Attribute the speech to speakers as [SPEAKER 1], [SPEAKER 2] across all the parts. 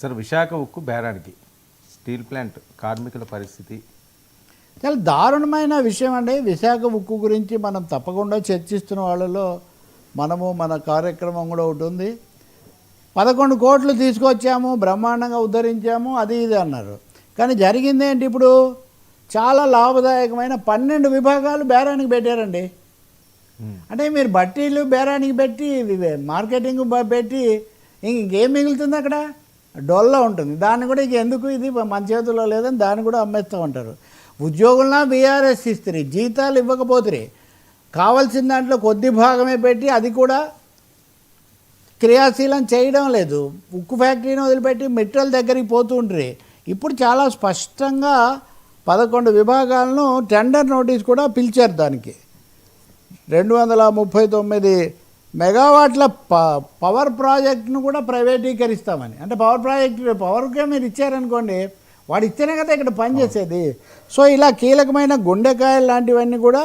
[SPEAKER 1] Sir Visakha ఉక్కు బేరానికి steel plant కార్మికుల పరిస్థితి
[SPEAKER 2] చాలా దారుణమైన విషయం అండి. విశాఖ ఉక్కు గురించి మనం తప్పకుండా చర్చిస్తున్న వాళ్ళలో మన కార్యక్రమం కూడా ఒకటి ఉంది. 11 కోట్లు తీసుకొచ్చాము, బ్రహ్మాండంగా ఉద్ధరించాము, అది ఇది అన్నారు. కానీ జరిగింది ఏంటి? ఇప్పుడు చాలా లాభదాయకమైన 12 విభాగాలు బేరానికి పెట్టారండి. అంటే మీరు బట్టీలు బేరానికి పెట్టి మార్కెటింగ్ పెట్టి ఇంకేం మిగులుతుంది? అక్కడ డొల్లా ఉంటుంది. దాన్ని కూడా ఎందుకు ఇది మన చేతుల్లో లేదని దాన్ని కూడా అమ్మేస్తూ ఉంటారు. ఉద్యోగులన బీఆర్ఎస్ ఇస్తుంది, జీతాలు ఇవ్వకపోతే కావాల్సిన దాంట్లో కొద్ది భాగమే పెట్టి అది కూడా క్రియాశీలం చేయడం లేదు. ఉక్కు ఫ్యాక్టరీని వదిలిపెట్టి మెట్రల్ దగ్గరికి పోతుండ్రి. ఇప్పుడు చాలా స్పష్టంగా 11 విభాగాలను టెండర్ నోటీస్ కూడా పిలిచారు. దానికి 239 మెగావాట్ల పవర్ ప్రాజెక్టును కూడా ప్రైవేటీకరిస్తామని. అంటే పవర్కే మీరు ఇచ్చారనుకోండి, వాడు ఇస్తేనే కదా ఇక్కడ పనిచేసేది. సో ఇలా కీలకమైన గుండెకాయలు లాంటివన్నీ కూడా.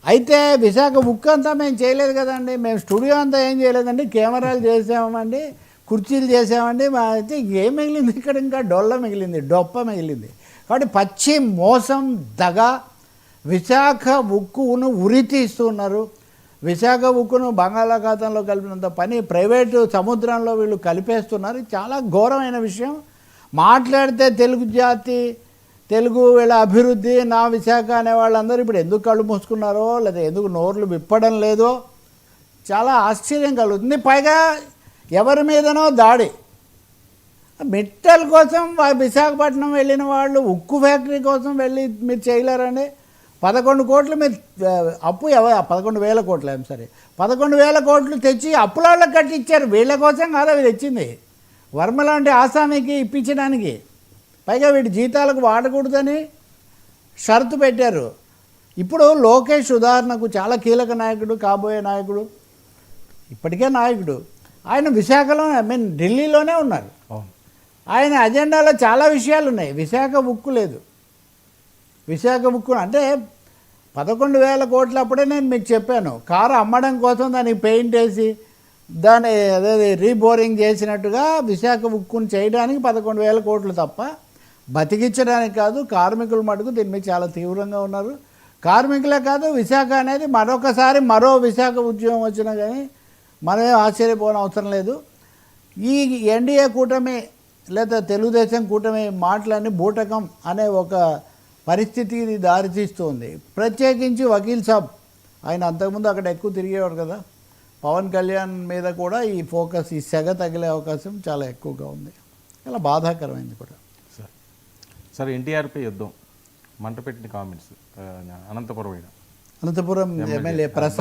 [SPEAKER 2] అయితే విశాఖ ఉక్కు అంతా మేము చేయలేదు కదండి, మేము స్టూడియో అంతా ఏం చేయలేదండి, కెమెరాలు చేసామండి, కుర్చీలు చేసామండి, అయితే ఏం మిగిలింది ఇక్కడ? ఇంకా డొల్ల మిగిలింది, డొప్ప మిగిలింది. కాబట్టి పచ్చి మోసం, దగ. విశాఖ ఉక్కును ఉరి తీస్తున్నారు. విశాఖ ఉక్కును బంగాళాఖాతంలో కలిపినంత పని ప్రైవేటు సముద్రంలో వీళ్ళు కలిపేస్తున్నారు. చాలా ఘోరమైన విషయం. మాట్లాడితే తెలుగు జాతి, తెలుగు వీళ్ళ అభివృద్ధి, నా విశాఖ అనే వాళ్ళందరూ ఇప్పుడు ఎందుకు కళ్ళు మూసుకున్నారో, లేదా ఎందుకు నోర్లు విప్పడం లేదో చాలా ఆశ్చర్యం కలుగుతుంది. పైగా ఎవరి మీదనో దాడి. మిట్టల్ కోసం విశాఖపట్నం వెళ్ళిన వాళ్ళు ఉక్కు ఫ్యాక్టరీ కోసం వెళ్ళి మీరు చేయలేరండి. 11 కోట్లు మీరు అప్పు 11,000 కోట్లు, సరే 11,000 కోట్లు తెచ్చి అప్పులాళ్ళకి కట్టించారు. వీళ్ళ కోసం కాదు అవి తెచ్చింది, వర్మ లాంటి ఆసామికి ఇప్పించడానికి. పైగా వీటి జీతాలకు వాడకూడదని షరతు పెట్టారు. ఇప్పుడు లోకేష్ ఉదాహరణకు చాలా కీలక నాయకుడు, కాబోయే నాయకుడు, ఇప్పటికే నాయకుడు. ఆయన విశాఖలో ఢిల్లీలోనే ఉన్నారు. ఆయన అజెండాలో చాలా విషయాలు ఉన్నాయి. విశాఖ ఉక్కు లేదు. విశాఖ ఉక్కు అంటే 11,000 కోట్ల అప్పుడే నేను మీకు చెప్పాను, కారు అమ్మడం కోసం దానికి పెయింట్ వేసి దాన్ని అదే రీబోరింగ్ చేసినట్టుగా విశాఖ ఉక్కును చేయడానికి 11,000 కోట్లు తప్ప బతికించడానికి కాదు. కార్మికులు మటుకు దీని మీద చాలా తీవ్రంగా ఉన్నారు. కార్మికులే కాదు, విశాఖ అనేది మరొకసారి మరో విశాఖ ఉద్యమం వచ్చినా కానీ మనమే ఆశ్చర్యపోవడం అవసరం లేదు. ఈ ఎన్డీఏ కూటమి లేదా తెలుగుదేశం కూటమి మాటలన్నీ బూటకం అనే ఒక పరిస్థితికి దారితీస్తుంది. ప్రత్యేకించి వకీల్ సాబ్, ఆయన అంతకుముందు అక్కడ ఎక్కువ తిరిగేవాడు కదా, పవన్ కళ్యాణ్ మీద కూడా ఈ ఫోకస్, ఈ సెగ తగిలే అవకాశం చాలా ఎక్కువగా ఉంది. చాలా బాధాకరమైంది కూడా.
[SPEAKER 1] సార్ ఎన్టీఆర్పై యుద్ధం మంట పెట్టిన కామెంట్స్ అనంతపురం
[SPEAKER 2] ఎమ్మెల్యే ప్రసాద్